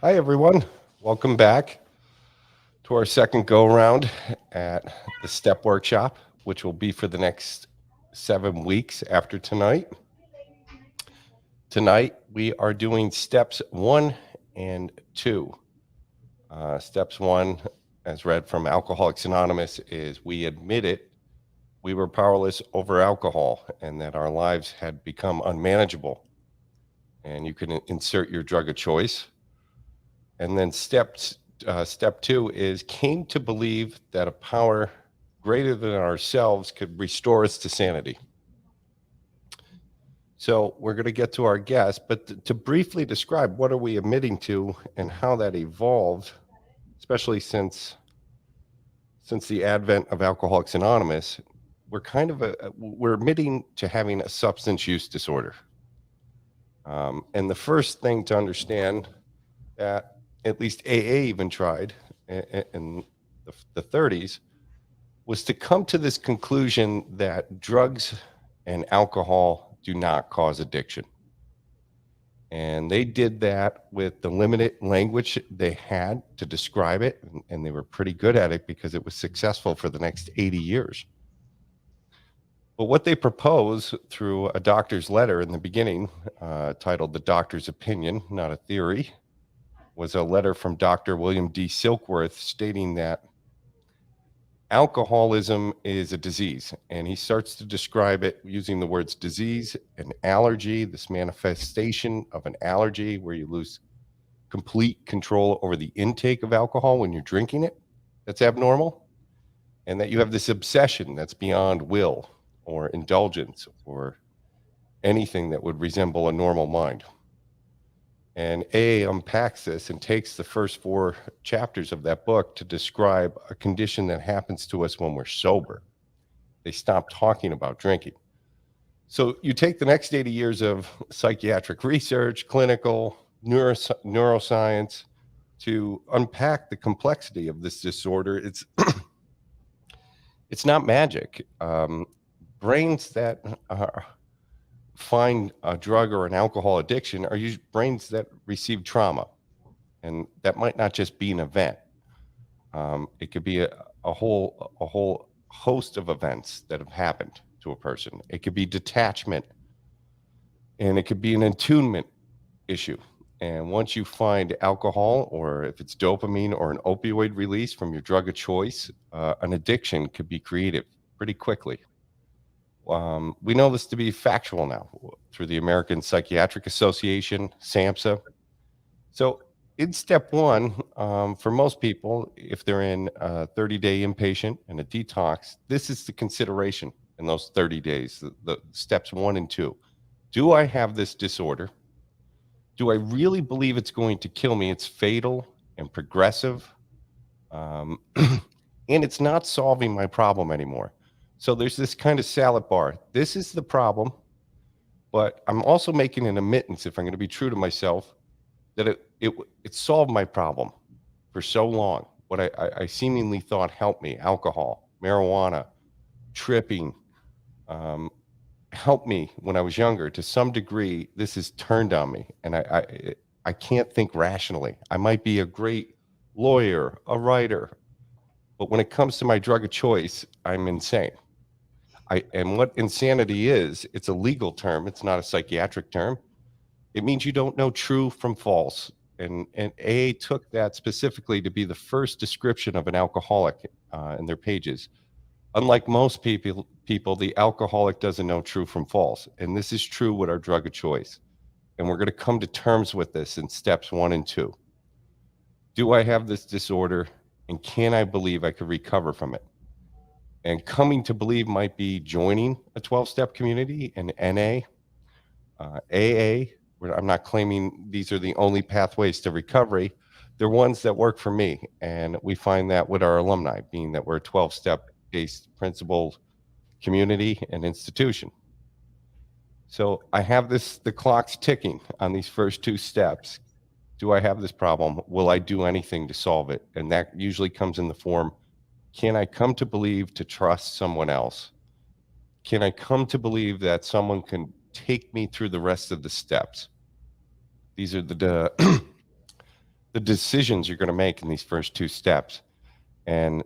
Hi, everyone. Welcome back to our second go around at the STEP workshop, which will be for the next 7 weeks after tonight. Tonight, we are doing steps 1 and 2. Steps 1, as read from Alcoholics Anonymous, is we admit it, we were powerless over alcohol and that our lives had become unmanageable. And you can insert your drug of choice. And then step 2 is came to believe that a power greater than ourselves could restore us to sanity. So we're going to get to our guest, but to briefly describe what are we admitting to and how that evolved, especially since the advent of Alcoholics Anonymous, we're admitting to having a substance use disorder. And the first thing to understand that at least AA even tried in the 30s was to come to this conclusion that drugs and alcohol do not cause addiction. And they did that with the limited language they had to describe it. And they were pretty good at it because it was successful for the next 80 years. But what they propose through a doctor's letter in the beginning, titled The Doctor's Opinion, Not a Theory, was a letter from Dr. William D. Silkworth stating that alcoholism is a disease. And he starts to describe it using the words disease and allergy, this manifestation of an allergy where you lose complete control over the intake of alcohol when you're drinking it. That's abnormal. And that you have this obsession that's beyond will or indulgence or anything that would resemble a normal mind. And A unpacks this and takes the first 4 chapters of that book to describe a condition that happens to us when we're sober. They stop talking about drinking. So you take the next 80 years of psychiatric research, clinical, neuroscience to unpack the complexity of this disorder. It's not magic. Brains that find a drug or an alcohol addiction are usually brains that receive trauma, and that might not just be an event. It could be a whole host of events that have happened to a person. It could be detachment, and it could be an attunement issue. And once you find alcohol, or if it's dopamine or an opioid release from your drug of choice, an addiction could be created pretty quickly. We know this to be factual now through the American Psychiatric Association, SAMHSA. So in step 1, for most people, if they're in a 30-day inpatient and a detox, this is the consideration in those 30 days, the steps 1 and 2. Do I have this disorder? Do I really believe it's going to kill me? It's fatal and progressive. And it's not solving my problem anymore. So there's this kind of salad bar. This is the problem, but I'm also making an admittance, if I'm going to be true to myself, that it solved my problem for so long. What I seemingly thought helped me, alcohol, marijuana, tripping, helped me when I was younger. To some degree, this has turned on me, and I can't think rationally. I might be a great lawyer, a writer, but when it comes to my drug of choice, I'm insane. And what insanity is, it's a legal term. It's not a psychiatric term. It means you don't know true from false. And AA took that specifically to be the first description of an alcoholic in their pages. Unlike most people, the alcoholic doesn't know true from false. And this is true with our drug of choice. And we're going to come to terms with this in steps 1 and 2. Do I have this disorder? And can I believe I could recover from it? And coming to believe might be joining a 12-step community, an NA, AA. I'm not claiming these are the only pathways to recovery. They're ones that work for me. And we find that with our alumni, being that we're a 12-step based principled community and institution. So I have the clock's ticking on these first 2 steps. Do I have this problem? Will I do anything to solve it? And that usually comes in the form, can I come to believe to trust someone else? Can I come to believe that someone can take me through the rest of the steps? These are the the decisions you're going to make in these first two steps. And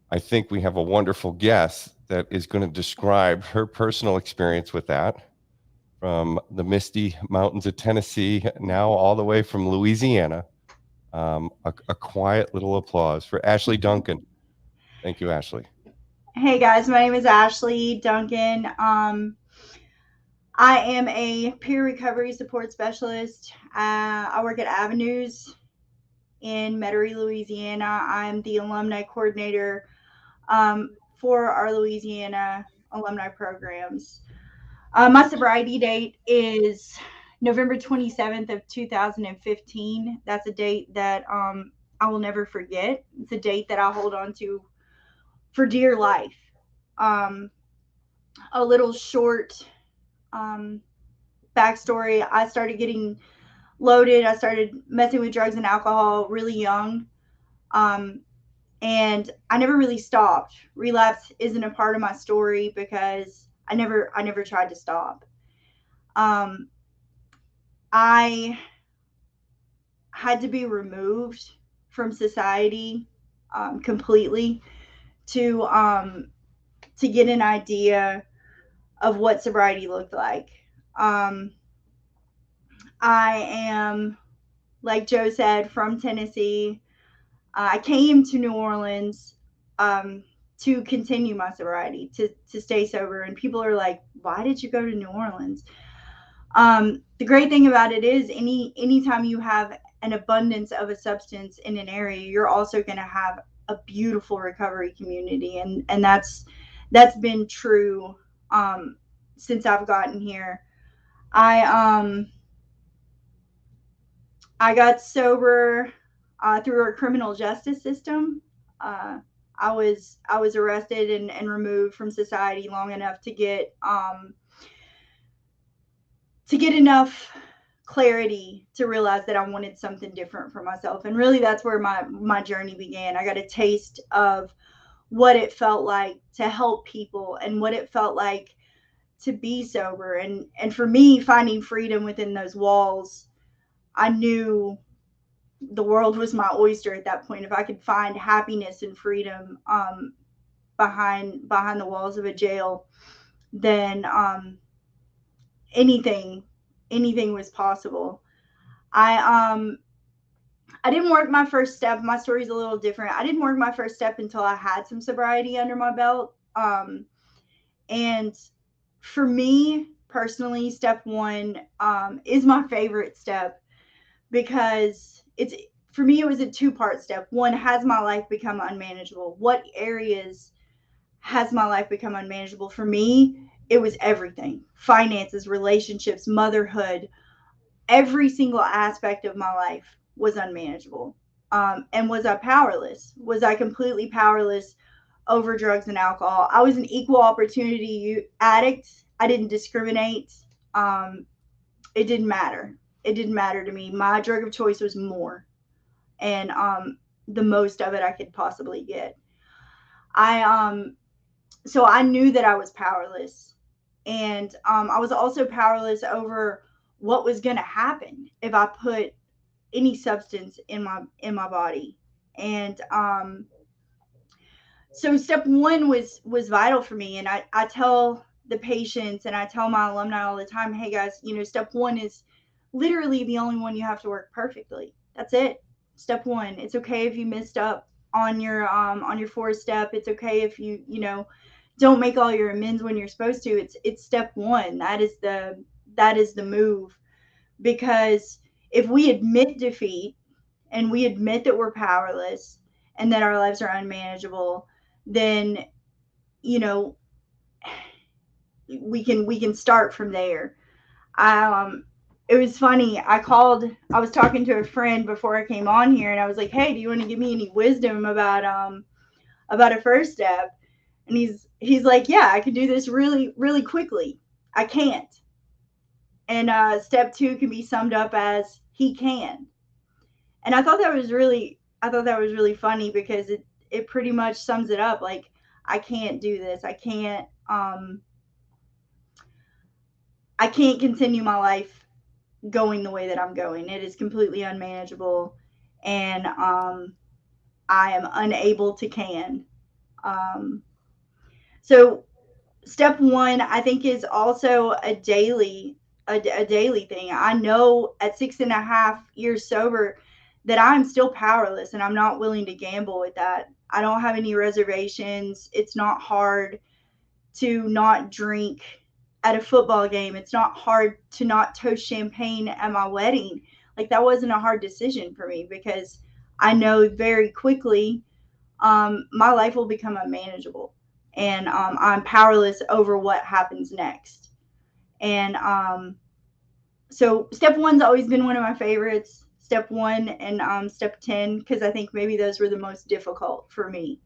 I think we have a wonderful guest that is going to describe her personal experience with that from the misty mountains of Tennessee, now all the way from Louisiana. A quiet little applause for Ashley Duncan. Thank you, Ashley. Hey guys, my name is Ashley Duncan. I am a peer recovery support specialist. I work at Avenues in Metairie, Louisiana. I'm the alumni coordinator for our Louisiana alumni programs. My sobriety date is November 27th of 2015. That's a date that I will never forget. It's a date that I hold on to for dear life. Um, a little short um, backstory. I started getting loaded. I started messing with drugs and alcohol really young. Um, and I never really stopped. Relapse isn't a part of my story because I never tried to stop. Um, I had to be removed from society completely to um, to get an idea of what sobriety looked like. Um, I am, like Joe said, from Tennessee. I came to New Orleans um, to continue my sobriety, to stay sober. And people are like, "Why did you go to New Orleans?" The great thing about it is, anytime you have an abundance of a substance in an area, you're also going to have a beautiful recovery community, and that's been true um, since I've gotten here. I I got sober through our criminal justice system. Uh, I was arrested and removed from society long enough to get enough clarity to realize that I wanted something different for myself. And really, that's where my journey began. I got a taste of what it felt like to help people and what it felt like to be sober. And for me, finding freedom within those walls, I knew the world was my oyster at that point. If I could find happiness and freedom behind the walls of a jail, then anything anything was possible. I I didn't work my first step. My story's a little different. I didn't work my first step until I had some sobriety under my belt. And for me personally, step one is my favorite step because it's for me it was a two-part step. One, has my life become unmanageable? What areas has my life become unmanageable? For me, it was everything: finances, relationships, motherhood. Every single aspect of my life was unmanageable. And was I powerless? Was I completely powerless over drugs and alcohol? I was an equal opportunity addict. I didn't discriminate. Um, it didn't matter. It didn't matter to me. My drug of choice was more, and the most of it I could possibly get. I So I knew that I was powerless, and I was also powerless over what was going to happen if I put any substance in my body. And so step one was vital for me, and I tell the patients and I tell my alumni all the time, hey guys, step one is literally the only one you have to work perfectly. That's it. Step one. It's okay if you messed up on your fourth step. It's okay if you don't make all your amends when you're supposed to. It's step one. That is the move. Because if we admit defeat and we admit that we're powerless and that our lives are unmanageable, then you know we can start from there. It was funny. I was talking to a friend before I came on here, and I was like, "Hey, do you want to give me any wisdom about a first step?" And he's like, "Yeah, I can do this really really quickly." I can't. And step two can be summed up as he can. And I thought that was really funny because it pretty much sums it up. Like, I can't do this. I can't continue my life going the way that I'm going. It is completely unmanageable. and I am unable to can. Um, so step one, I think, is also a daily thing. I know at 6.5 years sober that I'm still powerless, and I'm not willing to gamble with that. I don't have any reservations. It's not hard to not drink at a football game. It's not hard to not toast champagne at my wedding. Like, that wasn't a hard decision for me because I know very quickly my life will become unmanageable, and I'm powerless over what happens next. And so step one's always been one of my favorites. Step one and step 10, because I think maybe those were the most difficult for me.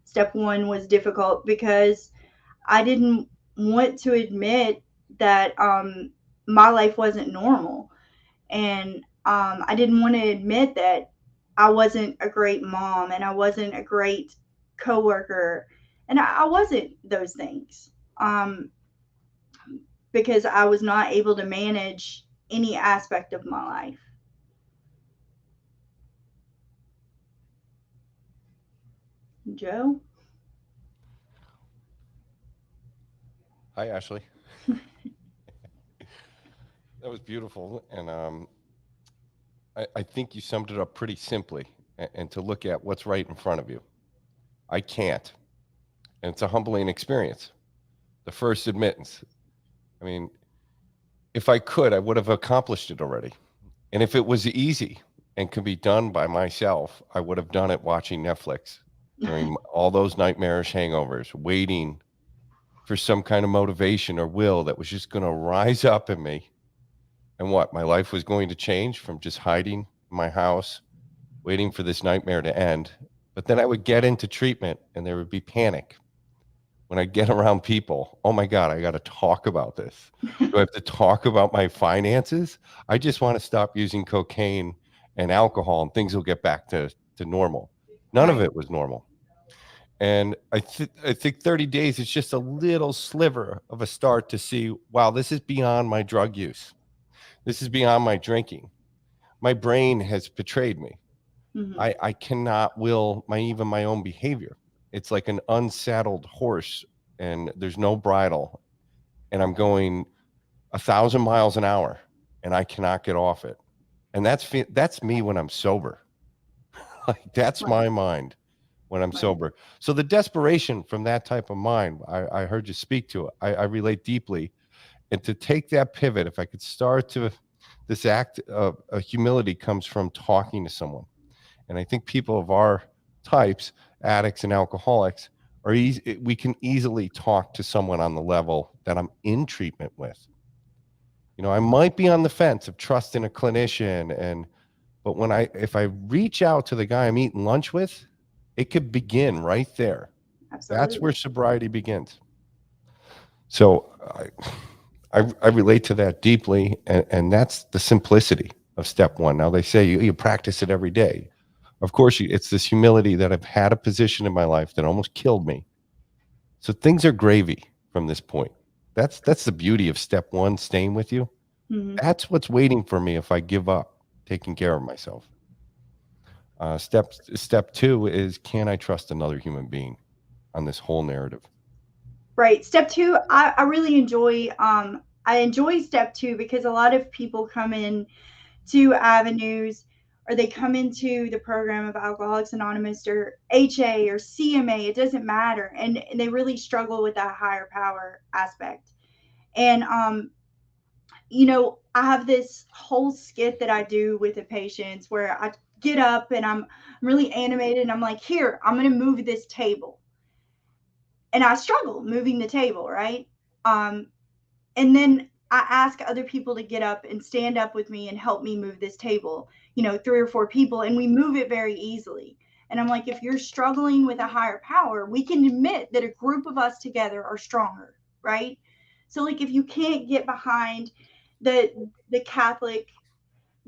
Step one was difficult because I didn't want to admit that my life wasn't normal. And I didn't want to admit that I wasn't a great mom and I wasn't a great coworker. And I wasn't those things um, because I was not able to manage any aspect of my life. Joe? Hi, Ashley. That was beautiful. And I think you summed it up pretty simply, and to look at what's right in front of you. I can't. And it's a humbling experience. The first admittance. I mean, if I could, I would have accomplished it already. And if it was easy and could be done by myself, I would have done it watching Netflix during all those nightmarish hangovers, waiting for some kind of motivation or will that was just going to rise up in me. And what? My life was going to change from just hiding in my house, waiting for this nightmare to end. But then I would get into treatment and there would be panic when I get around people. Oh my God, I got to talk about this. Do I have to talk about my finances? I just want to stop using cocaine and alcohol and things will get back to normal. None of Right. it was normal. And I think 30 days is just a little sliver of a start to see, wow, this is beyond my drug use. This is beyond my drinking. My brain has betrayed me. Hmm. I cannot will my even my own behavior. It's like an unsaddled horse and there's no bridle and I'm going 1,000 miles an hour and I cannot get off it. And that's me when I'm sober. Like that's Right. my mind when I'm Right. sober. So the desperation from that type of mind, I heard you speak to it. I relate deeply. And to take that pivot, if I could start to this act of humility comes from talking to someone. And I think people of our types, addicts and alcoholics, are easy. We can easily talk to someone on the level that I'm in treatment with. You know, I might be on the fence of trusting a clinician, and but when I if I reach out to the guy I'm eating lunch with, it could begin right there. That's where Absolutely. sobriety begins. So I relate to that deeply, and that's the simplicity of step one. Now they say you practice it every day. Of course, it's this humility that I've had a position in my life that almost killed me. So things are gravy from this point. That's the beauty of step one, staying with you. Hmm. That's what's waiting for me if I give up taking care of myself. Step two is, can I trust another human being on this whole narrative? Right. Step two, I really enjoy. I enjoy step two because a lot of people come in to avenues, or they come into the program of Alcoholics Anonymous or HA or CMA, it doesn't matter, and they really struggle with that higher power aspect. And I have this whole skit that I do with the patients where I get up and I'm really animated and I'm like, here, I'm going to move this table. And I struggle moving the table, right? Um, and then I ask other people to get up and stand up with me and help me move this table, 3 or 4 people, and we move it very easily. And I'm like, if you're struggling with a higher power, we can admit that a group of us together are stronger, right? So, like, if you can't get behind the Catholic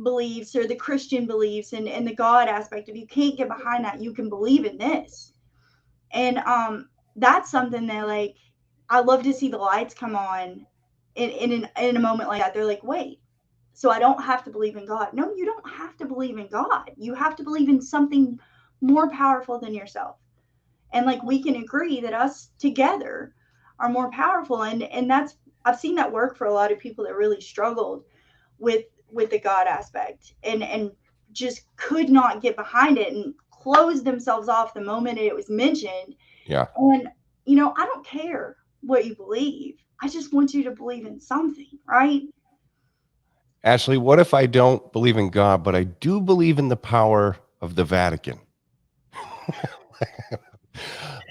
beliefs or the Christian beliefs and the God aspect, if you can't get behind that, you can believe in this. And that's something that, like, I love to see the lights come on in a moment like that. They're like, wait, so I don't have to believe in God. No, you don't have to believe in God. You have to believe in something more powerful than yourself. And like we can agree that us together are more powerful, and that's, I've seen that work for a lot of people that really struggled with with the God aspect, and just could not get behind it and closed themselves off the moment it was mentioned. Yeah. And I don't care what you believe. I just want you to believe in something, right? Ashley, what if I don't believe in God, but I do believe in the power of the Vatican?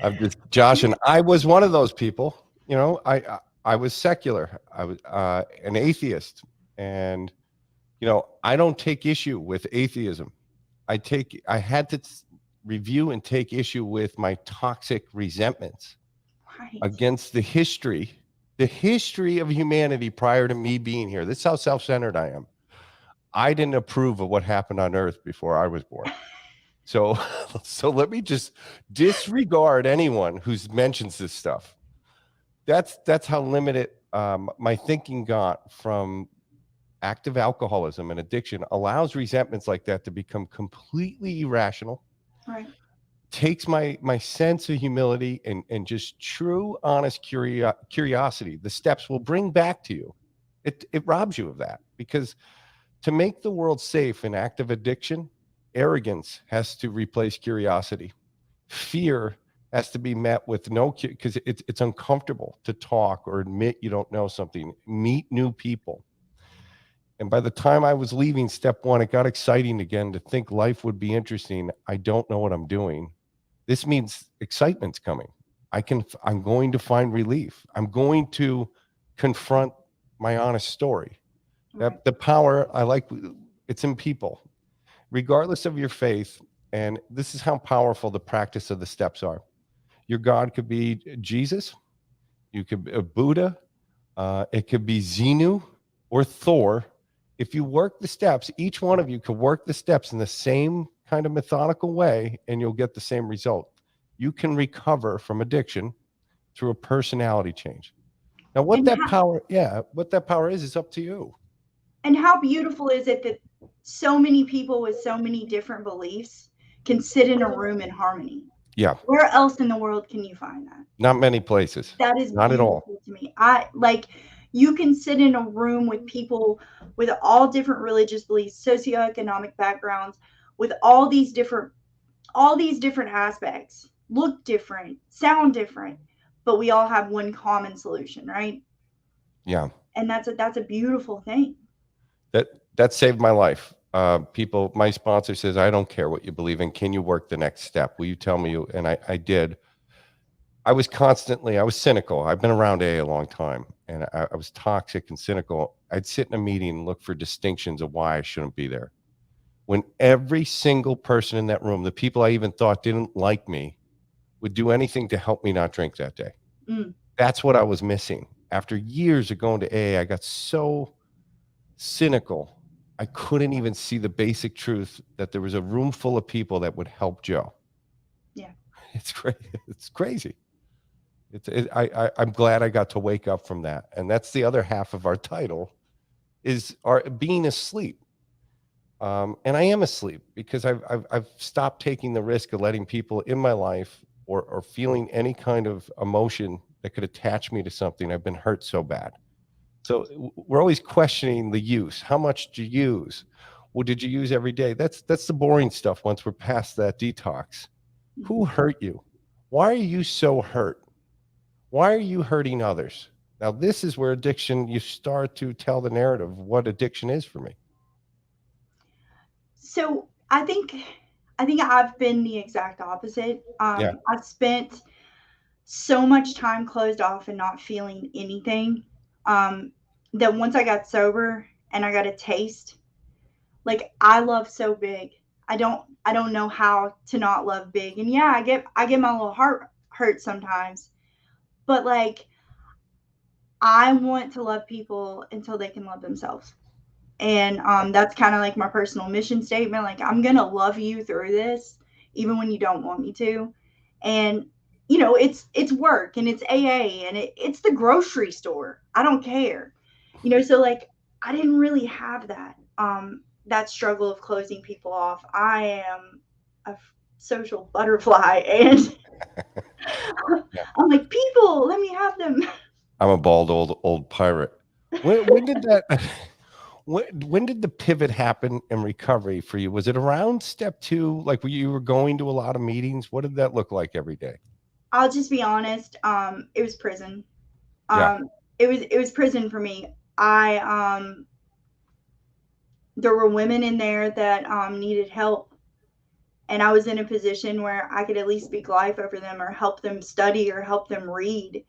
I'm just Josh, and I was one of those people. I was secular. I was an atheist, and I don't take issue with atheism. I had to review and take issue with my toxic resentments Right. against the history of humanity prior to me being here. This is how self-centered I am. I didn't approve of what happened on Earth before I was born. So, so let me just disregard anyone who mentions this stuff. That's how limited my thinking got from active alcoholism and addiction. Allows resentments like that to become completely irrational. Right. Takes my sense of humility and just true, honest curiosity. The steps will bring back to you. It robs you of that because to make the world safe in active addiction, arrogance has to replace curiosity. Fear has to be met with no, because it's uncomfortable to talk or admit you don't know something, meet new people. And by the time I was leaving step one, it got exciting again to think life would be interesting. I don't know what I'm doing. This means excitement's coming. I'm going to find relief. I'm going to confront my honest story. Right. That the power I like, it's in people, regardless of your faith. And this is how powerful the practice of the steps are. Your God could be Jesus, you could be a Buddha, it could be Xenu or Thor. If you work the steps, each one of you could work the steps in the same kind of methodical way, and you'll get the same result. You can recover from addiction through a personality change. Now, And what that power is up to you. how beautiful is it that so many people with so many different beliefs can sit in a room in harmony? Yeah, Where else in the world can you find that? not many places, That is not at all. beautiful to me. I like, you can sit in a room with people with all different religious beliefs, socioeconomic backgrounds, with all these different aspects, look different, sound different, but we all have one common solution, right? Yeah, And that's a beautiful thing. that saved my life. My sponsor says, I don't care what you believe in. Can you work the next step? Will you tell me? And I did. I was cynical. I've been around AA a long time, and I was toxic and cynical. I'd sit in a meeting and look for distinctions of why I shouldn't be there. When every single person in that room, the people I even thought didn't like me, would do anything to help me not drink that day. Mm, That's what I was missing. After years of going to AA, I got so cynical. I couldn't even see the basic truth that there was a room full of people that would help Joe. yeah. It's crazy. It's crazy. I'm glad I got to wake up from that. And that's the other half of our title is our being asleep. And I am asleep because I've stopped taking the risk of letting people in my life or feeling any kind of emotion that could attach me to something. I've been hurt so bad. So we're always questioning the use. How much do you use? Well, did you use every day? That's the boring stuff once we're past that detox. Who Mhm. hurt you? Why are you so hurt? Why are you hurting others? Now, this is where addiction, you start to tell the narrative of what addiction is for me. So I think I've been the exact opposite. Yeah. I've spent so much time closed off and not feeling anything, um, that once I got sober and I got a taste, like I love so big. I don't know how to not love big. And yeah, I get my little heart hurt sometimes, but like I want to love people until they can love themselves. And that's kind of like my personal mission statement. Like I'm gonna love you through this, even when you don't want me to. And it's work and it's AA and it's the grocery store. I don't care. So like I didn't really have that struggle of closing people off. I am a social butterfly, and Yeah. I'm like, people, let me have them. I'm a bald old pirate. When did that when did the pivot happen in recovery for you? Was it around step 2? Like you were going to a lot of meetings? What did that look like every day? I'll just be honest. It was prison. Yeah. Um, it was prison for me. I There were women in there that needed help, and I was in a position where I could at least speak life over them or help them study or help them read.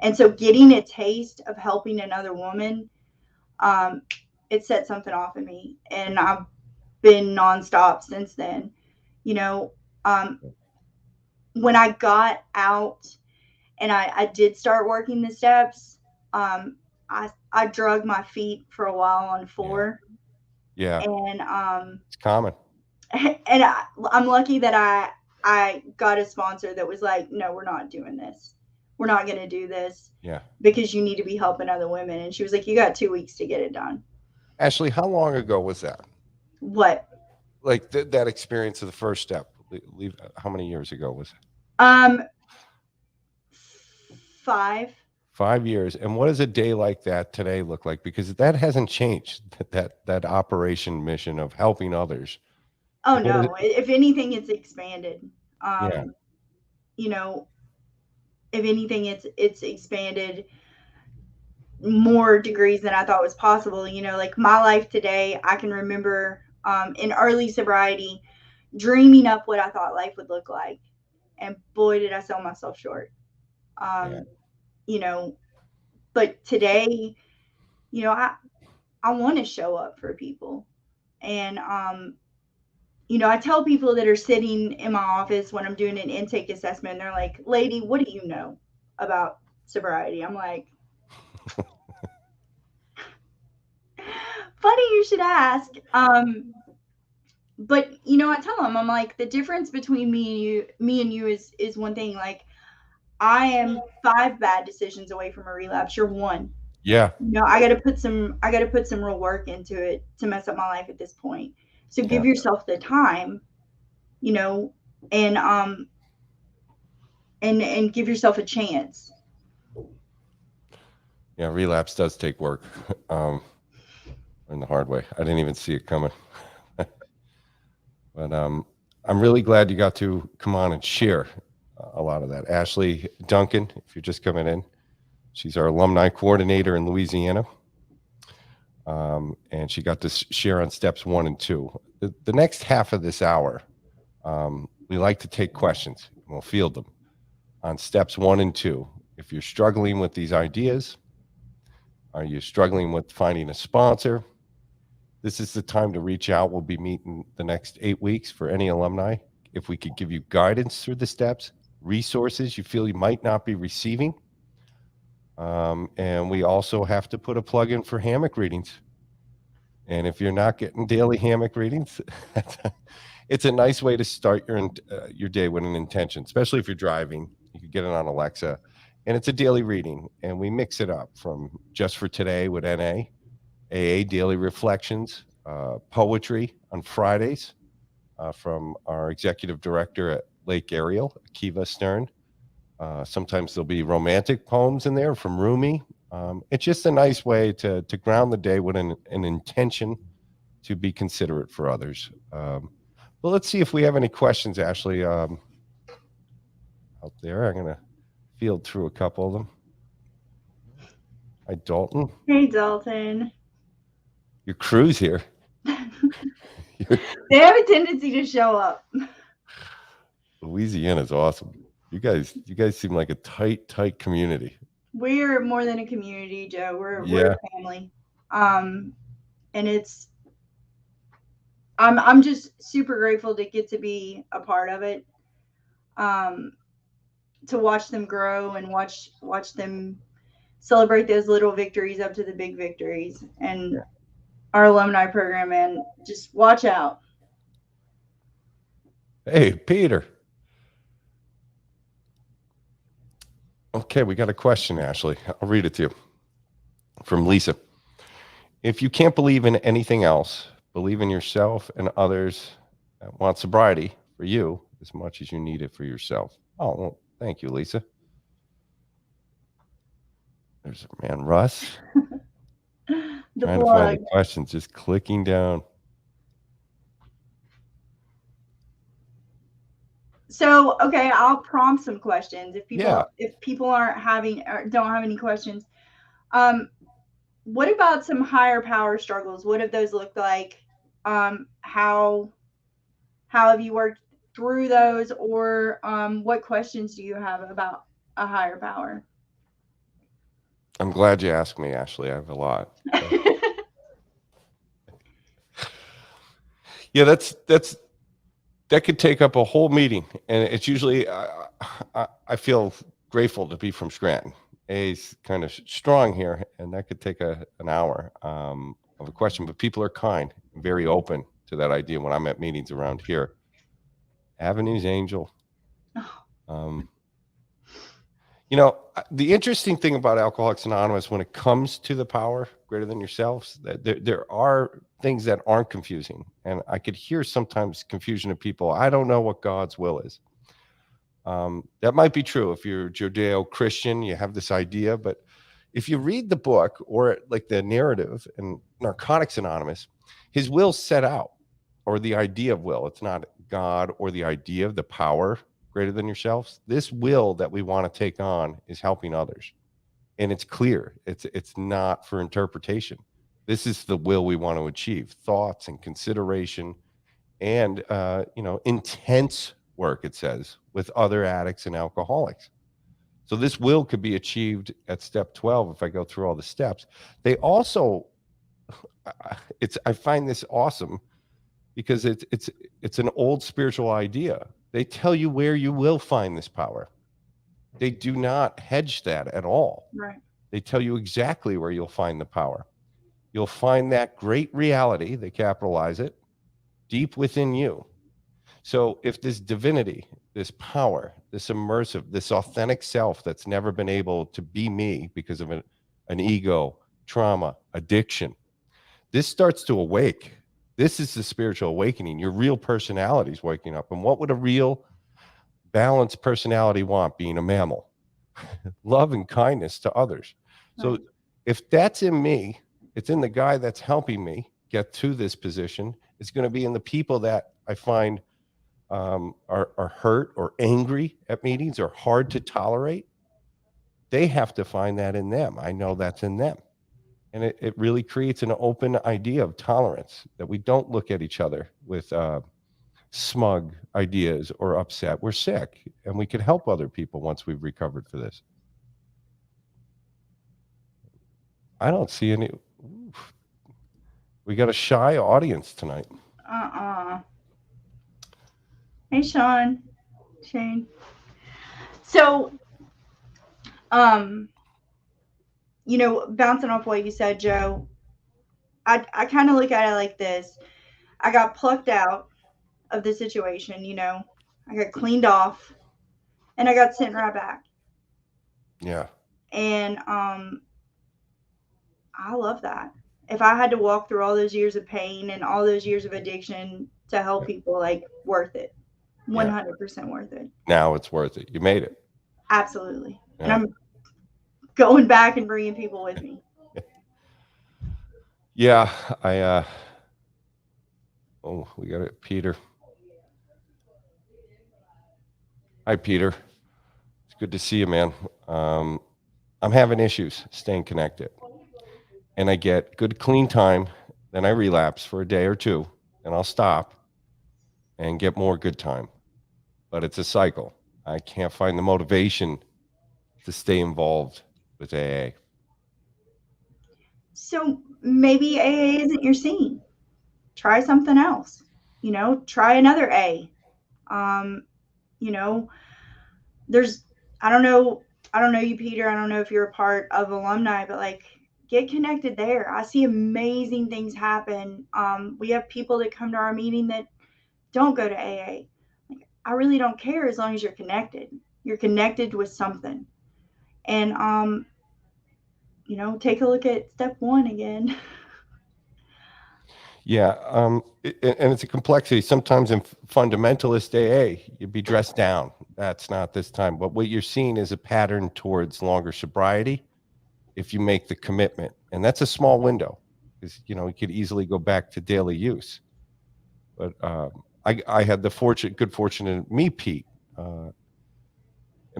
And so getting a taste of helping another woman, um, it set something off in me, and I've been nonstop since then. You know, um, when I got out and I did start working the steps, I drug my feet for a while on Yeah. 4, Yeah. and It's common. and I'm lucky that I got a sponsor that was like, no, we're not doing this. We're not going to do this Yeah. because you need to be helping other women. And she was like, you got 2 weeks to get it done. Ashley, how long ago was that? What? Like that experience of the first step. How many years ago was it? Um, 5. 5 years. And what does a day like that today look like? Because that hasn't changed. That operation mission of helping others. Oh What is no! it? If anything, it's expanded. Yeah. You know, if anything, it's expanded more degrees than I thought was possible. Like my life today, I can remember in early sobriety dreaming up what I thought life would look like, and boy, did I sell myself short. Yeah. Um, you know, but today, I want to show up for people, and I tell people that are sitting in my office when I'm doing an intake assessment, they're like, "Lady, what do you know about sobriety?" I'm like, funny you should ask. But I tell them, I'm like, the difference between me and you is one thing. Like, I am 5 bad decisions away from a relapse. You're one. Yeah. I got to put some real work into it to mess up my life at this point. So Yeah. give yourself the time, you know, and and give yourself a chance. Yeah. Relapse does take work. Um, in the hard way. I didn't even see it coming. But I'm really glad you got to come on and share a lot of that. Ashley Duncan, if you're just coming in, she's our alumni coordinator in Louisiana. And she got to share on steps 1 and 2. The next half of this hour, we like to take questions and we'll field them on steps 1 and 2. If you're struggling with these ideas, are you struggling with finding a sponsor? This is the time to reach out. We'll be meeting the next 8 weeks for any alumni. If we could give you guidance through the steps, resources you feel you might not be receiving. And we also have to put a plug in for hammock readings. And if you're not getting daily hammock readings, it's a nice way to start your day with an intention, especially if you're driving. You can get it on Alexa, and it's a daily reading. And we mix it up from just for today with NA, AA daily reflections, poetry on Fridays from our executive director at Lake Ariel, Akiva Stern. Sometimes there'll be romantic poems in there from Rumi. It's just a nice way to ground the day with an intention to be considerate for others. Well, let's see if we have any questions, Ashley, out there. I'm going to field through a couple of them. Hi, Dalton. Hey, Dalton. Your crew's here. They have a tendency to show up. Louisiana's awesome. You guys seem like a tight community. We're more than a community, Joe. We're Yeah. a family. And I'm just super grateful to get to be a part of it. Um, to watch them grow and watch them celebrate those little victories up to the big victories. And our alumni program, man, just watch out. Hey, Peter. Okay, we got a question, Ashley. I'll read it to you from Lisa. If you can't believe in anything else, believe in yourself and others that want sobriety for you as much as you need it for yourself. Oh, well, thank you, Lisa. There's a man, Russ, The trying to find the plug. questions, just clicking down. So, okay, I'll prompt some questions Yeah, if people aren't having or don't have any questions. Um, what about some higher power struggles? What have those looked like? How have you worked through those, or what questions do you have about a higher power? I'm glad you asked me, Ashley. I have a lot. Yeah, that could take up a whole meeting, and it's usually I feel grateful to be from Scranton. A's kind of strong here, and that could take an hour of a question. But people are kind, and very open to that idea when I'm at meetings around here. Avenues Angel. Um, the interesting thing about Alcoholics Anonymous when it comes to the power greater than yourselves, that there are things that aren't confusing. And I could hear sometimes confusion of people. I don't know what God's will is. That might be true if you're Judeo-Christian, you have this idea. But if you read the book or like the narrative in Narcotics Anonymous, his will's set out, or the idea of will. It's not God or the idea of the power greater than yourselves. This will that we want to take on is helping others. And it's clear. It's not for interpretation. This is the will we want to achieve. Thoughts and consideration and intense work, it says, with other addicts and alcoholics. So this will could be achieved at step 12 if I go through all the steps. They also I find this awesome because it's an old spiritual idea. They tell you where you will find this power. They do not hedge that at all. Right. They tell you exactly where you'll find the power. You'll find that great reality, they capitalize it, deep within you. So if this divinity, this power, this immersive, this authentic self that's never been able to be me because of an ego, trauma, addiction, this starts to awake. This is the spiritual awakening. Your real personality is waking up. And what would a real balanced personality want being a mammal? Love and kindness to others. So Right. if that's in me, it's in the guy that's helping me get to this position. It's going to be in the people that I find are hurt or angry at meetings or hard to tolerate. They have to find that in them. I know that's in them. And it really creates an open idea of tolerance, that we don't look at each other with smug ideas or upset. We're sick and we can help other people once we've recovered for this. I don't see any. Oof. We got a shy audience tonight. Uh-uh. Hey, Sean. Shane. So, um, bouncing off what you said, Joe, I kind of look at it like this. I got plucked out of the situation, I got cleaned off and I got sent right back. Yeah. And I love that. If I had to walk through all those years of pain and all those years of addiction to help people, like, worth it. Yeah. 100% worth it. Now it's worth it. You made it. Absolutely. And Yeah. I'm going back and bringing people with me. Yeah. Oh, we got it. Peter. Hi, Peter. It's good to see you, man. I'm having issues staying connected. And I get good clean time, then I relapse for a day or two, and I'll stop and get more good time. But it's a cycle. I can't find the motivation to stay involved with AA. So maybe AA isn't your scene. Try something else. Try another A. Um, you know, there's I don't know you, Peter. I don't know if you're a part of alumni, but, like, get connected there. I see amazing things happen. We have people that come to our meeting that don't go to AA. Like, I really don't care as long as you're connected. You're connected with something. And take a look at step one again. Yeah, and it's a complexity. Sometimes in fundamentalist AA, you'd be dressed down. That's not this time. But what you're seeing is a pattern towards longer sobriety if you make the commitment, and that's a small window because you could easily go back to daily use. But I had the good fortune to meet Pete. And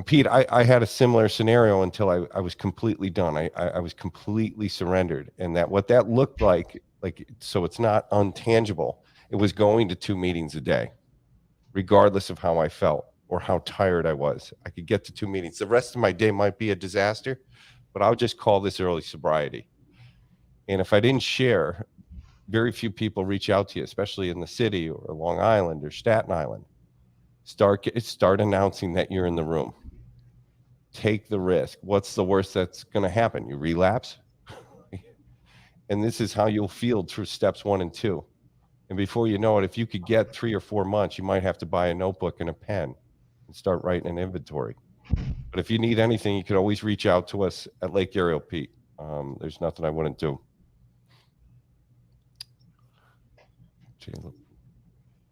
Pete, I had a similar scenario until I was completely done. I was completely surrendered, and that what that looked like so it's not untangible. It was going to 2 meetings a day, regardless of how I felt or how tired I was. I could get to 2 meetings. The rest of my day might be a disaster, but I'll just call this early sobriety. And if I didn't share, very few people reach out to you, especially in the city or Long Island or Staten Island. Start announcing that you're in the room. Take the risk. What's the worst that's going to happen? You relapse. And this is how you'll feel through steps 1 and 2. And before you know it, if you could get 3 or 4 months, you might have to buy a notebook and a pen and start writing an inventory. But if you need anything, you could always reach out to us at Lake Ariel, Pete. There's nothing I wouldn't do.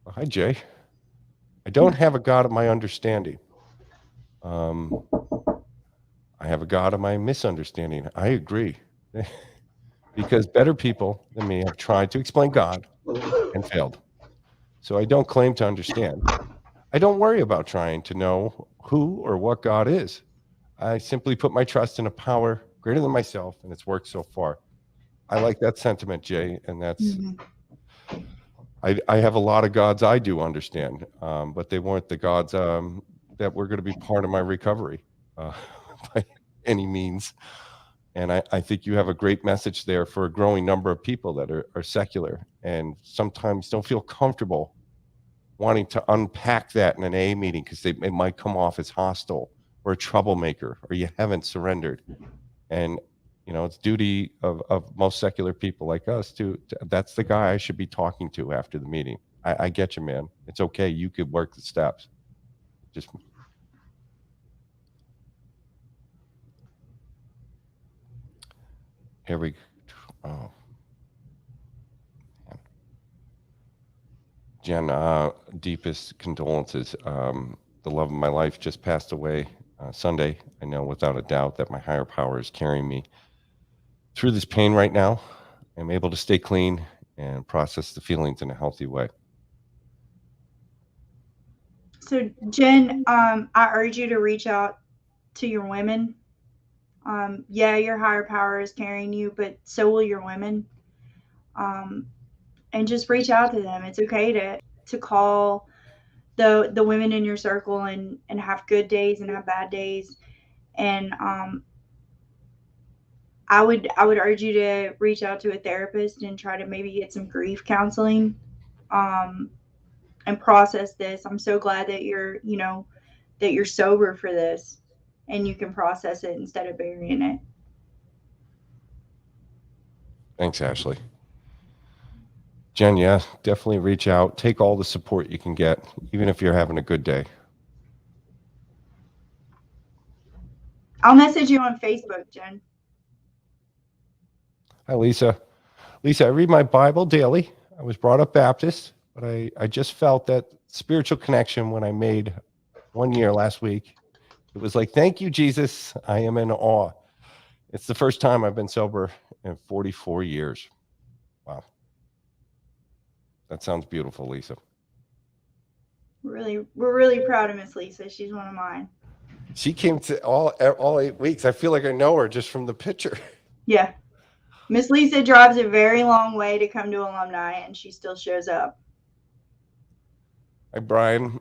Hi, Jay. I don't have a God of my understanding. I have a God of my misunderstanding. I agree. Because better people than me have tried to explain God and failed. So I don't claim to understand. I don't worry about trying to know who or what God is. I simply put my trust in a power greater than myself, and it's worked so far. I like that sentiment, Jay, and that's I have a lot of gods I do understand, but they weren't the gods that were going to be part of my recovery by any means. And I think you have a great message there for a growing number of people that are secular and sometimes don't feel comfortable wanting to unpack that in an A meeting because it might come off as hostile or a troublemaker or you haven't surrendered. And it's duty of most secular people like us to that's the guy I should be talking to after the meeting. I get you, man. It's okay. You could work the steps. Just here we oh. Jen, deepest condolences. The love of my life just passed away Sunday. I know without a doubt that my higher power is carrying me through this pain right now. I'm able to stay clean and process the feelings in a healthy way. So, Jen, I urge you to reach out to your women. Yeah, your higher power is carrying you, but so will your women. And just reach out to them. It's okay to call the women in your circle and have good days and have bad days. And I would urge you to reach out to a therapist and try to maybe get some grief counseling and process this. I'm so glad that you're sober for this and you can process it instead of burying it. Thanks, Ashley. Jen, yeah, definitely reach out. Take all the support you can get, even if you're having a good day. I'll message you on Facebook, Jen. Hi, Lisa. Lisa, I read my Bible daily. I was brought up Baptist, but I just felt that spiritual connection when I made 1 year last week. It was like, thank you, Jesus. I am in awe. It's the first time I've been sober in 44 years. Wow. That sounds beautiful, Lisa. We're really proud of Miss Lisa. She's one of mine. She came to all 8 weeks. I feel like I know her just from the picture. Yeah. Miss Lisa drives a very long way to come to alumni, and she still shows up. Hi, Brian.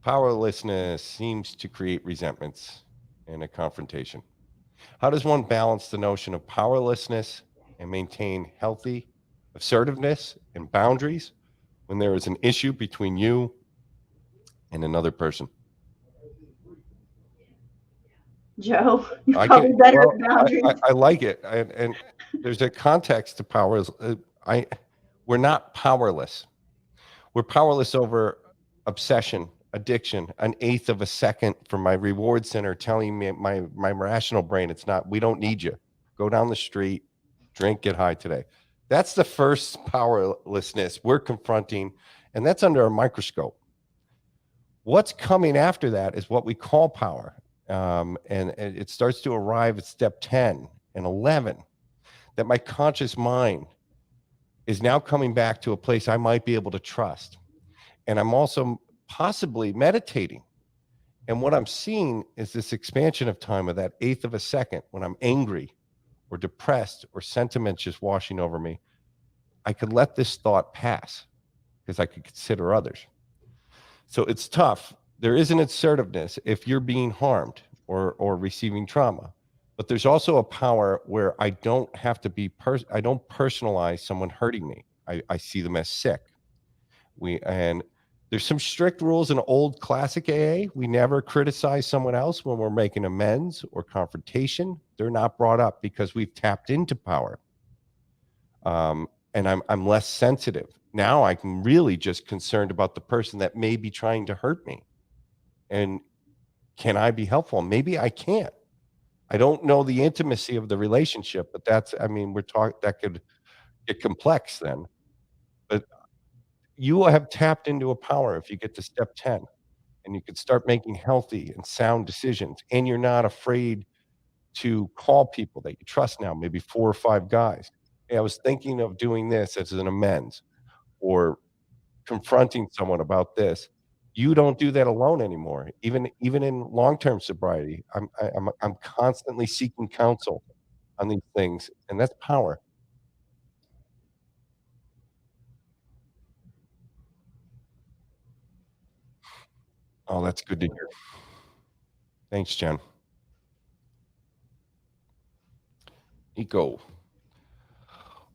Powerlessness seems to create resentments and a confrontation. How does one balance the notion of powerlessness and maintain healthy assertiveness and boundaries when there is an issue between you and another person? Joe, you're probably better at boundaries. I like it, and there's a context to power. We're not powerless. We're powerless over obsession, addiction, an eighth of a second from my reward center telling me my rational brain it's not. We don't need you. Go down the street, drink, get high today. That's the first powerlessness we're confronting, and that's under a microscope. What's coming after that is what we call power. And it starts to arrive at step 10 and 11, that my conscious mind is now coming back to a place I might be able to trust. And I'm also possibly meditating. And what I'm seeing is this expansion of time of that eighth of a second when I'm angry or depressed or sentiment just washing over me. I could let this thought pass because I could consider others. So it's tough. There is an assertiveness if you're being harmed or receiving trauma, but there's also a power where I don't have to be I don't personalize someone hurting me. I see them as sick. And there's some strict rules in old classic AA. We never criticize someone else when we're making amends or confrontation. They're not brought up because we've tapped into power. And I'm less sensitive. Now I'm really just concerned about the person that may be trying to hurt me. And can I be helpful? Maybe I can't. I don't know the intimacy of the relationship, but we're talking, that could get complex then. But you will have tapped into a power if you get to step 10 and you can start making healthy and sound decisions. And you're not afraid to call people that you trust now, maybe 4 or 5 guys. Hey, I was thinking of doing this as an amends, or confronting someone about this. You don't do that alone anymore. Even in long-term sobriety, I'm constantly seeking counsel on these things, and that's power. Oh, that's good to hear. Thanks, Jen. Eco.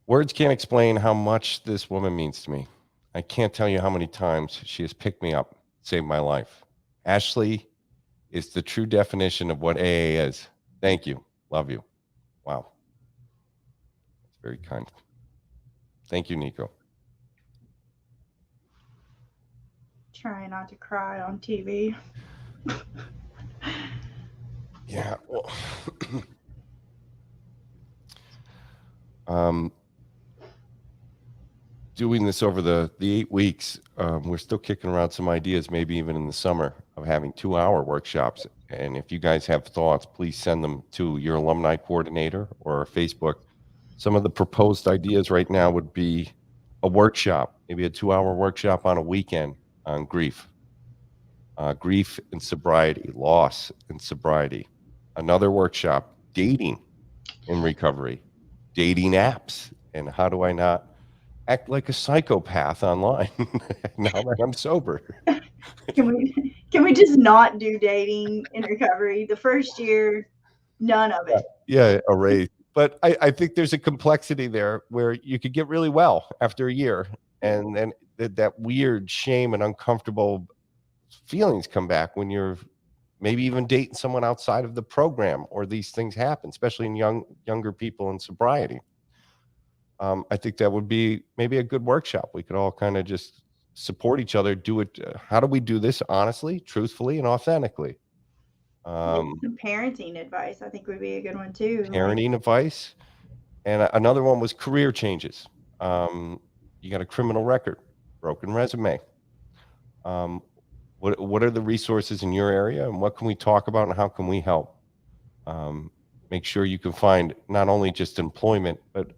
Words can't explain how much this woman means to me. I can't tell you how many times she has picked me up, saved my life. Ashley is the true definition of what AA is. Thank you. Love you. Wow. That's very kind. Thank you, Nico. Trying not to cry on TV. Yeah. Well, um, doing this over the 8 weeks, we're still kicking around some ideas, maybe even in the summer, of having 2-hour workshops. And if you guys have thoughts, please send them to your alumni coordinator or our Facebook. Some of the proposed ideas right now would be a workshop, maybe a 2-hour workshop on a weekend on grief, grief and sobriety, loss and sobriety. Another workshop, dating in recovery, dating apps, and how do I not act like a psychopath online now that I'm sober. Can we just not do dating in recovery? The first year, none of it. Yeah, erase. But I think there's a complexity there where you could get really well after a year, and then that weird shame and uncomfortable feelings come back when you're maybe even dating someone outside of the program, or these things happen, especially in younger people in sobriety. I think that would be maybe a good workshop. We could all kind of just support each other, do it. How do we do this honestly, truthfully, and authentically? Some parenting advice, I think, would be a good one too. Parenting advice. And another one was career changes. You got a criminal record, broken resume. What are the resources in your area, and what can we talk about, and how can we help? Make sure you can find not only just employment, but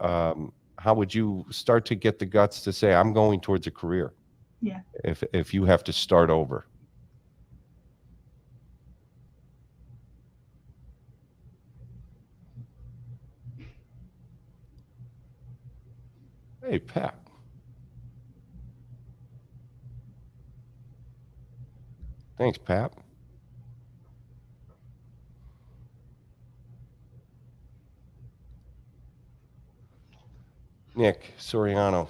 how would you start to get the guts to say, I'm going towards a career? Yeah. If you have to start over. Hey, Pat. Thanks, Pat. Nick Soriano.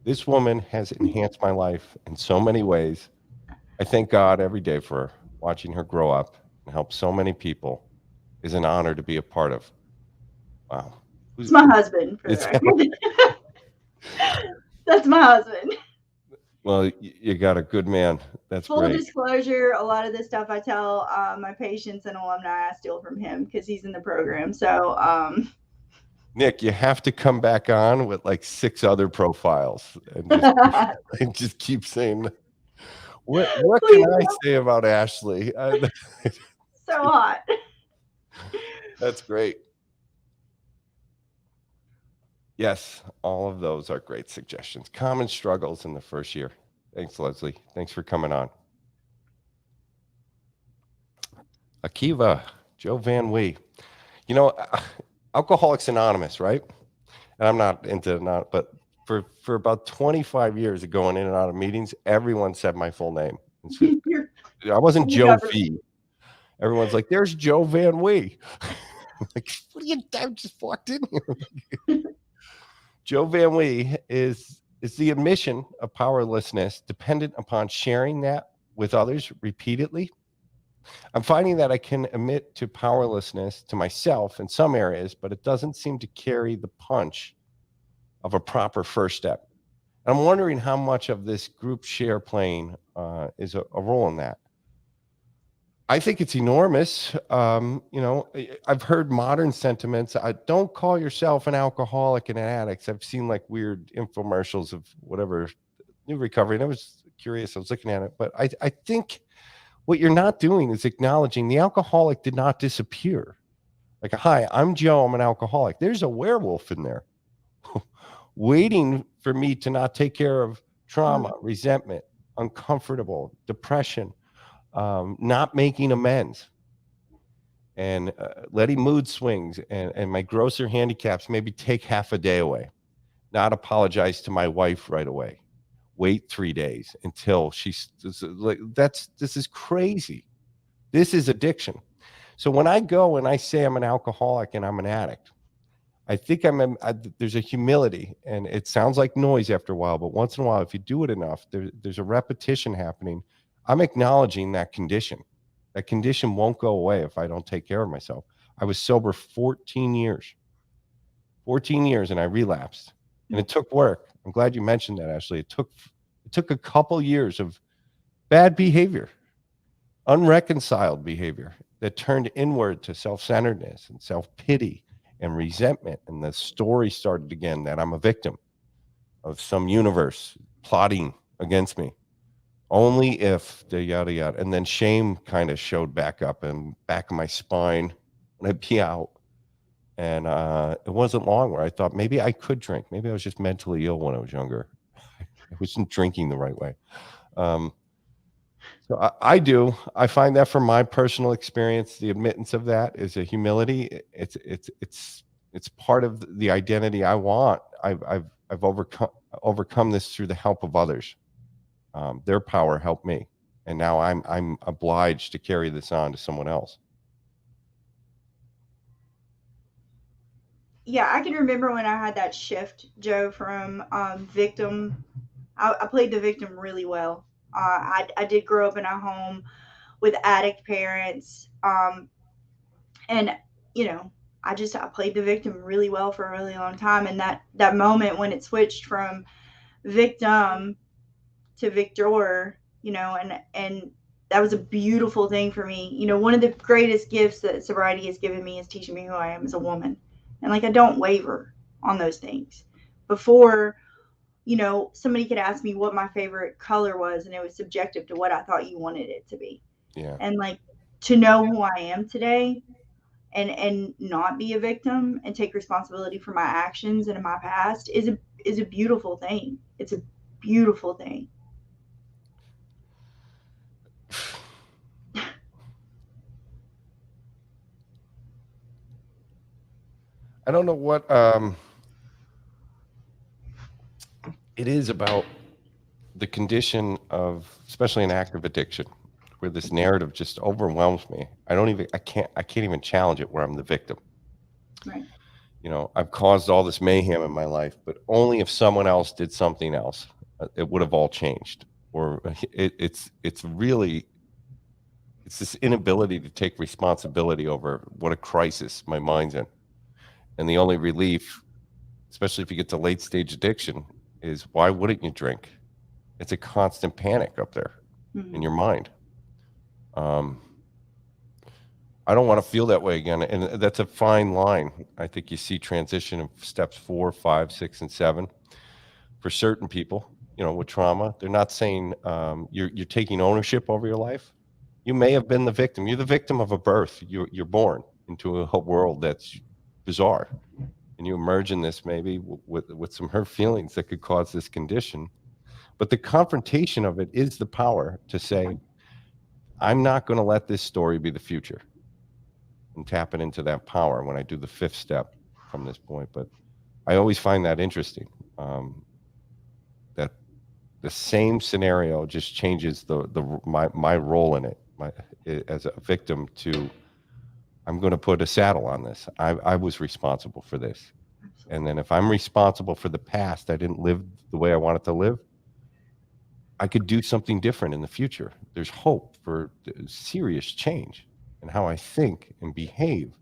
This woman has enhanced my life in so many ways. I thank God every day for watching her grow up and help so many people. Is an honor to be a part of. Wow. It's my husband, for the record. That's my husband. Well, you got a good man. That's Full great. disclosure, a lot of this stuff I tell my patients and alumni I steal from him because he's in the program. So Nick, you have to come back on with like 6 other profiles and just and just keep saying, what can Please I don't. say about Ashley? So hot. That's great. Yes, all of those are great suggestions. Common struggles in the first year. Thanks, Leslie. Thanks for coming on. Akiva, Joe Van Wee. You know, Alcoholics Anonymous, right? And I'm not into not, but for about 25 years of going in and out of meetings, everyone said my full name. You're I wasn't fully Joe covered. V. Everyone's like, "There's Joe Van Wee." Like, what are you? I just walked in here. Joe Van Wee is the admission of powerlessness dependent upon sharing that with others repeatedly. I'm finding that I can admit to powerlessness to myself in some areas, but it doesn't seem to carry the punch of a proper first step. And I'm wondering how much of this group share playing is a role in that. I think it's enormous. I've heard modern sentiments. Don't call yourself an alcoholic and an addict. I've seen like weird infomercials of whatever new recovery, and I was curious. I was looking at it, but I think what you're not doing is acknowledging the alcoholic did not disappear. Like, hi, I'm Joe. I'm an alcoholic. There's a werewolf in there waiting for me to not take care of trauma, resentment, uncomfortable, depression, not making amends, and letting mood swings and my grosser handicaps maybe take half a day away, not apologize to my wife right away, wait 3 days until she's like, this is crazy. This is addiction. So when I go and I say I'm an alcoholic and I'm an addict, I think there's a humility, and it sounds like noise after a while, but once in a while, if you do it enough, there's a repetition happening. I'm acknowledging that condition. That condition won't go away if I don't take care of myself. I was sober 14 years, and I relapsed, and it took work. I'm glad you mentioned that, Ashley. It took a couple years of bad behavior, unreconciled behavior that turned inward to self-centeredness and self-pity and resentment. And the story started again that I'm a victim of some universe plotting against me. Only if the yada yada. And then shame kind of showed back up and back of my spine when I'd be out. And it wasn't long where I thought maybe I could drink. Maybe I was just mentally ill when I was younger. I wasn't drinking the right way. So I find that from my personal experience, the admittance of that is a humility. It's part of the identity I want. I've overcome this through the help of others. Their power helped me, and now I'm obliged to carry this on to someone else. Yeah, I can remember when I had that shift, Joe, from victim. I played the victim really well. I did grow up in a home with addict parents, and you know, I played the victim really well for a really long time. And that moment when it switched from victim to victor, and that was a beautiful thing for me. One of the greatest gifts that sobriety has given me is teaching me who I am as a woman. And like, I don't waver on those things. Before, somebody could ask me what my favorite color was, and it was subjective to what I thought you wanted it to be. Yeah. And like, to know who I am today and not be a victim and take responsibility for my actions and in my past is a beautiful thing. It's a beautiful thing. I don't know what it is about the condition of, especially an active addiction, where this narrative just overwhelms me. I can't even challenge it where I'm the victim. Right. I've caused all this mayhem in my life, but only if someone else did something else, it would have all changed. Or it's this inability to take responsibility over what a crisis my mind's in. And the only relief, especially if you get to late stage addiction, is why wouldn't you drink? It's a constant panic up there in your mind. I don't want to feel that way again. And that's a fine line. I think you see transition of steps 4, 5, 6, and 7 for certain people, with trauma. They're not saying you're taking ownership over your life. You may have been the victim. You're the victim of a birth. You're born into a world that's bizarre, and you emerge in this maybe with some hurt feelings that could cause this condition. But the confrontation of it is the power to say, I'm not going to let this story be the future, and tapping into that power when I do the 5th step from this point. But I always find that interesting, that the same scenario just changes my role in it, as a victim to, I'm going to put a saddle on this. I was responsible for this. And then if I'm responsible for the past, I didn't live the way I wanted to live, I could do something different in the future. There's hope for serious change in how I think and behave.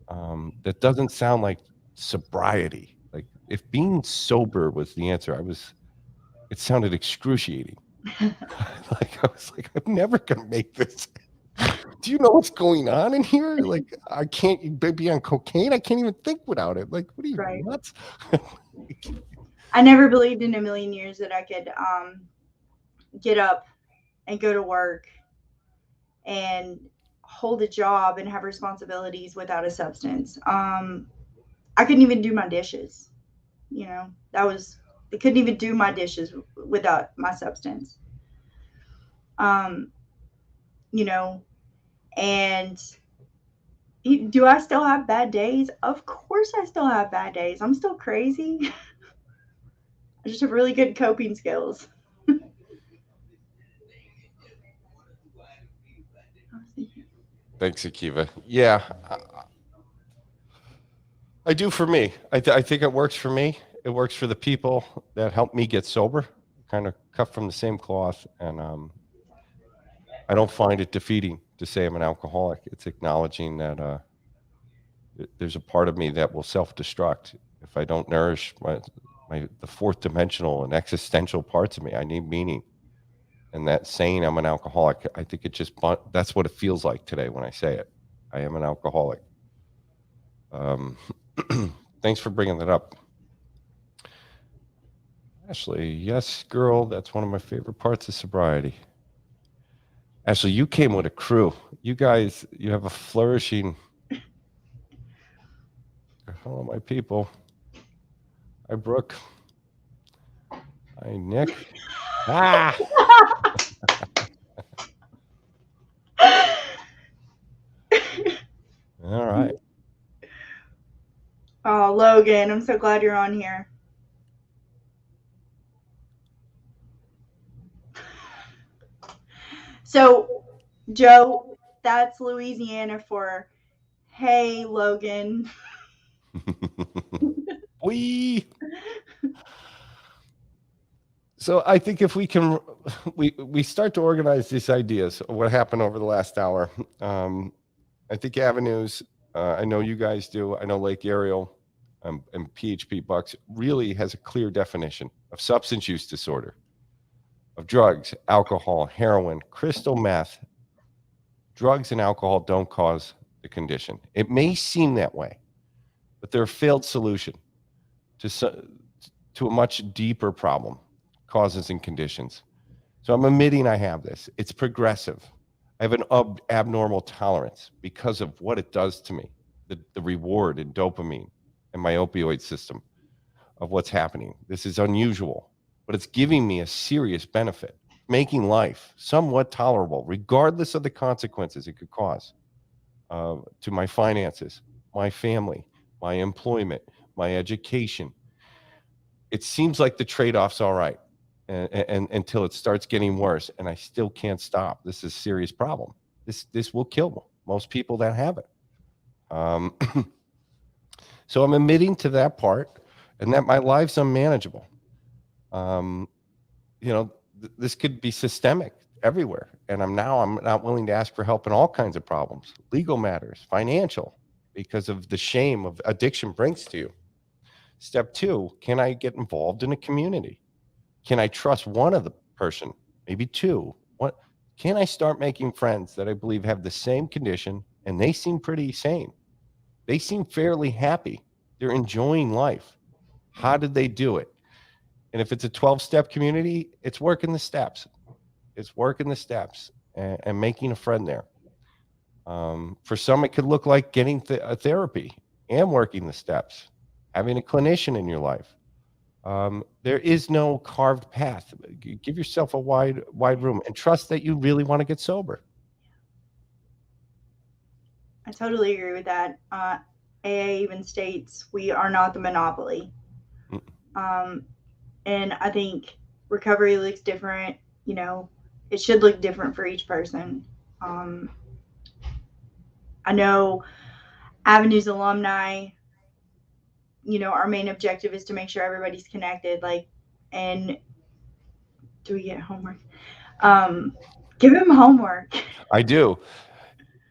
That doesn't sound like sobriety. Like if being sober was the answer, it sounded excruciating. Like I was like, I'm never gonna make this. Do you know what's going on in here? Like I can't be on cocaine. I can't even think without it. Like, what are you Right. nuts? I never believed in a million years that I could get up and go to work and hold a job and have responsibilities without a substance. I couldn't even do my dishes. I couldn't even do my dishes without my substance. Um, you know, and do I still have bad days? Of course I still have bad days. I'm still crazy. I just have really good coping skills. Thanks, Akiva. Yeah, I do for me. I think it works for me. It works for the people that help me get sober, kind of cut from the same cloth. And I don't find it defeating to say I'm an alcoholic. It's acknowledging that there's a part of me that will self-destruct if I don't nourish the fourth dimensional and existential parts of me. I need meaning. And that saying I'm an alcoholic, I think that's what it feels like today when I say it. I am an alcoholic. Thanks for bringing that up. Ashley, yes, girl, that's one of my favorite parts of sobriety. Ashley, you came with a crew. You guys, you have a flourishing. Hello, my people. Hi, Brooke. Hi, Nick. Ah! All right. Oh, Logan, I'm so glad you're on here. So, Joe, that's Louisiana for, hey, Logan. So I think if we can, we start to organize these ideas of what happened over the last hour. I think avenues, I know you guys do. I know Lake Ariel and PHP Bucks really has a clear definition of substance use disorder, of drugs, alcohol, heroin, crystal meth. Drugs and alcohol don't cause the condition. It may seem that way, but they're a failed solution to a much deeper problem, causes and conditions. So I'm admitting I have this. It's progressive. I have an abnormal tolerance because of what it does to me, the reward and dopamine and my opioid system of what's happening. This is unusual, but it's giving me a serious benefit, making life somewhat tolerable, regardless of the consequences it could cause to my finances, my family, my employment, my education. It seems like the trade-off's all right. And until it starts getting worse, and I still can't stop. This is a serious problem. This will kill most people that have it. So I'm admitting to that part, and that my life's unmanageable. This could be systemic everywhere, and I'm not willing to ask for help in all kinds of problems, legal matters, financial, because of the shame of addiction brings to you. Step 2: can I get involved in a community? Can I trust one of the person, maybe two? What can I start making friends that I believe have the same condition and they seem pretty sane. They seem fairly happy. They're enjoying life. How did they do it? And if it's a 12-step community, it's working the steps. It's working the steps and making a friend there. For some, it could look like getting a therapy and working the steps, having a clinician in your life. There is no carved path. Give yourself a wide room and trust that you really want to get sober. I totally agree with that. AA even states we are not the monopoly. Um, and I think recovery looks different. You know, it should look different for each person. Um, I know Avenues alumni, you know, our main objective is to make sure everybody's connected. Like, and do we get homework? Give him homework. I do.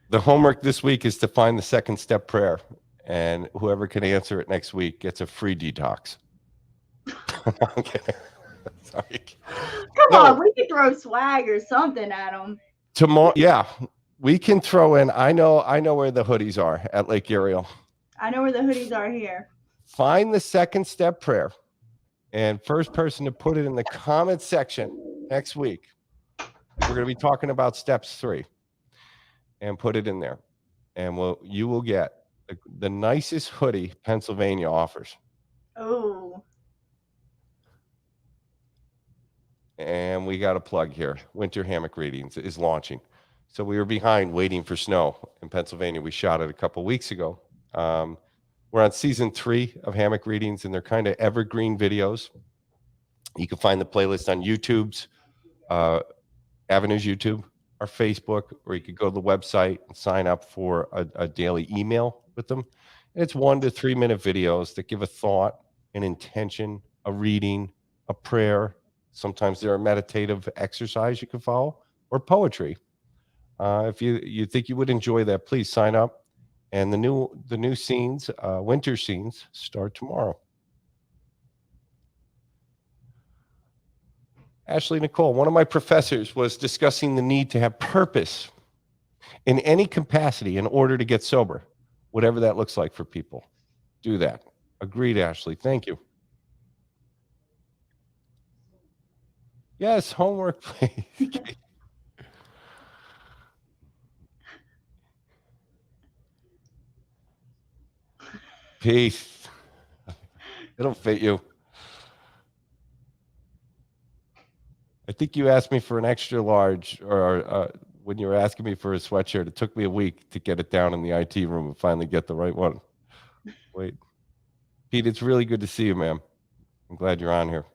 The homework this week is to find the second step prayer, and whoever can answer it next week gets a free detox. Okay. Sorry. Come No, on, we could throw swag or something at him. tomorrow, yeah, we can throw in. I know where the hoodies are at Lake Ariel. I know where the hoodies are here. Find the second step prayer, and first person to put it in the comment section next week. We're going to be talking about steps 3, and put it in there, and you will get the nicest hoodie Pennsylvania offers. Oh, And we got a plug here. Winter Hammock Readings is launching. So we were behind waiting for snow in Pennsylvania. We shot it a couple weeks ago. We're on season 3 of Hammock Readings, and they're kind of evergreen videos. You can find the playlist on YouTube's Avenues YouTube, our Facebook, or you could go to the website and sign up for a daily email with them. And it's 1 to 3 minute videos that give a thought, an intention, a reading, a prayer. Sometimes they're a meditative exercise you can follow, or poetry. If you think you would enjoy that, please sign up. And the new scenes, winter scenes, start tomorrow. Ashley Nicole, one of my professors, was discussing the need to have purpose in any capacity in order to get sober, whatever that looks like for people. Do that. Agreed, Ashley. Thank you. Yes, homework, please. Peace. It'll fit you. I think you asked me for an extra large, or when you were asking me for a sweatshirt, it took me a week to get it down in the IT room and finally get the right one. Wait. Pete, it's really good to see you, ma'am. I'm glad you're on here.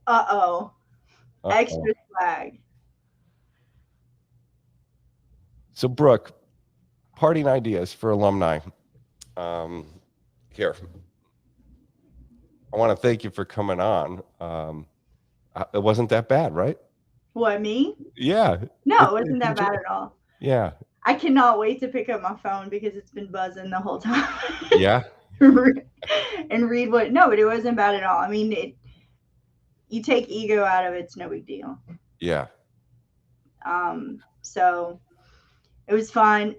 uh-oh. Uh-oh. Extra swag. So, Brooke, parting ideas for alumni. Here. I want to thank you for coming on. It wasn't that bad, right? What, me? Yeah. No, it wasn't that bad at all. Yeah. I cannot wait to pick up my phone because it's been buzzing the whole time. Yeah. And read what. No, but it wasn't bad at all. I mean, you take ego out of it, it's no big deal. Yeah. So it was fun.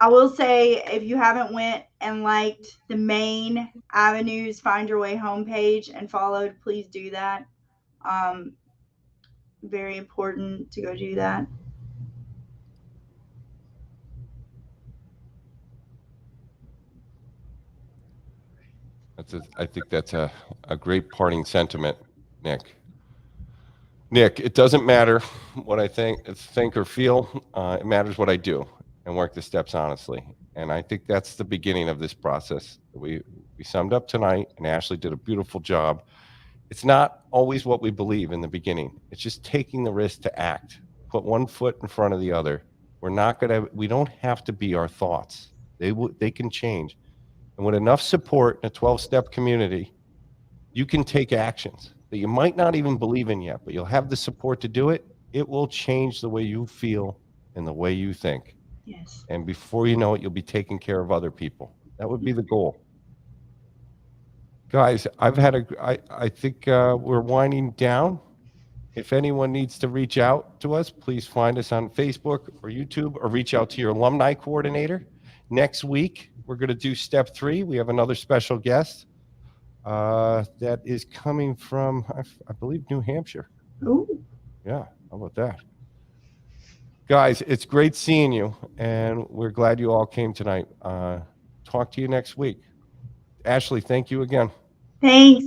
I will say, if you haven't went and liked the main Avenues Find Your Way homepage and followed, please do that. Very important to go do that. I think that's a great parting sentiment, Nick. Nick, it doesn't matter what I think or feel. It matters what I do and work the steps honestly. And I think that's the beginning of this process. We summed up tonight, and Ashley did a beautiful job. It's not always what we believe in the beginning. It's just taking the risk to act, put one foot in front of the other. We don't have to be our thoughts. They can change. And with enough support in a 12-step community, you can take actions that you might not even believe in yet, but you'll have the support to do it. It will change the way you feel and the way you think. Yes. And before you know it, you'll be taking care of other people. That would be the goal. Guys, I think we're winding down. If anyone needs to reach out to us, please find us on Facebook or YouTube or reach out to your alumni coordinator. Next week, we're going to do step 3. We have another special guest that is coming from, I believe, New Hampshire. Ooh. Yeah, how about that? Guys, it's great seeing you, and we're glad you all came tonight. Talk to you next week. Ashley, thank you again. Thanks.